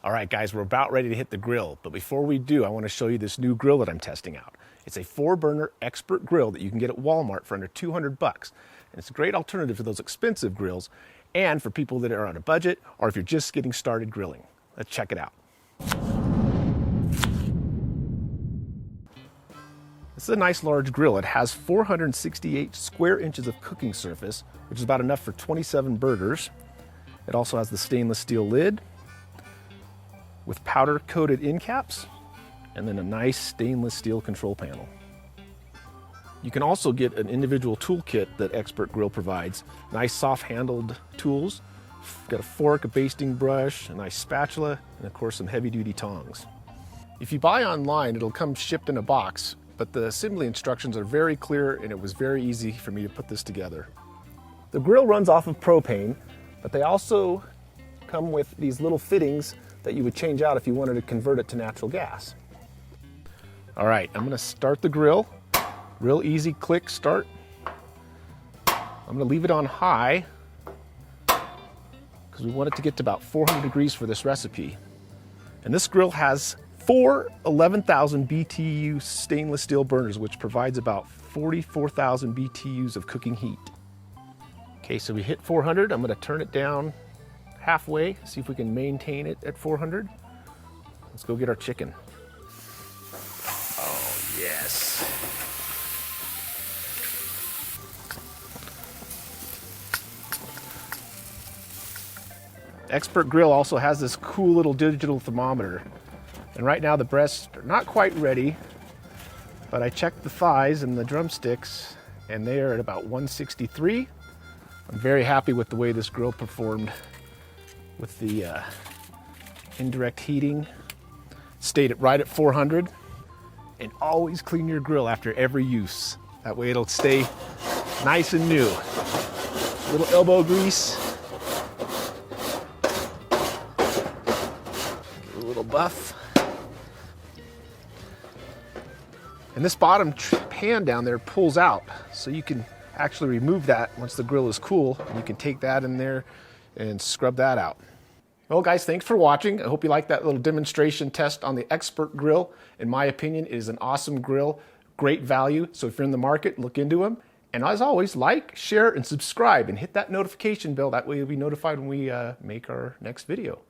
All right, guys, we're about ready to hit the grill, but before we do, I want to show you this new grill that I'm testing out. It's a 4-burner expert grill that you can get at Walmart for under 200 bucks. And it's a great alternative to those expensive grills and for people that are on a budget or if you're just getting started grilling. Let's check it out. This is a nice large grill. It has 468 square inches of cooking surface, which is about enough for 27 burgers. It also has the stainless steel lid with powder coated end caps and then a nice stainless steel control panel. You can also get an individual toolkit that Expert Grill provides. Nice soft handled tools. Got a fork, a basting brush, a nice spatula, and of course some heavy duty tongs. If you buy online, it'll come shipped in a box, but the assembly instructions are very clear and it was very easy for me to put this together. The grill runs off of propane, but they also come with these little fittings that you would change out if you wanted to convert it to natural gas. All right, I'm gonna start the grill. Real easy click start. I'm gonna leave it on high because we want it to get to about 400 degrees for this recipe. And this grill has 4 11,000 BTU stainless steel burners, which provides about 44,000 BTUs of cooking heat. Okay, so we hit 400. I'm gonna turn it down halfway, see if we can maintain it at 400. Let's go get our chicken. Oh, yes. Expert Grill also has this cool little digital thermometer. And right now the breasts are not quite ready, but I checked the thighs and the drumsticks and they are at about 163. I'm very happy with the way this grill performed with the indirect heating. Stayed right at 400. And always clean your grill after every use. That way it'll stay nice and new. A little elbow grease. A little buff. And this bottom pan down there pulls out, so you can actually remove that once the grill is cool. And you can take that in there and scrub that out. Well guys, thanks for watching. I hope you liked that little demonstration test on the Expert Grill. In my opinion, it is an awesome grill, great value. So if you're in the market, look into them. And as always, like, share, and subscribe, and hit that notification bell. That way you'll be notified when we make our next video.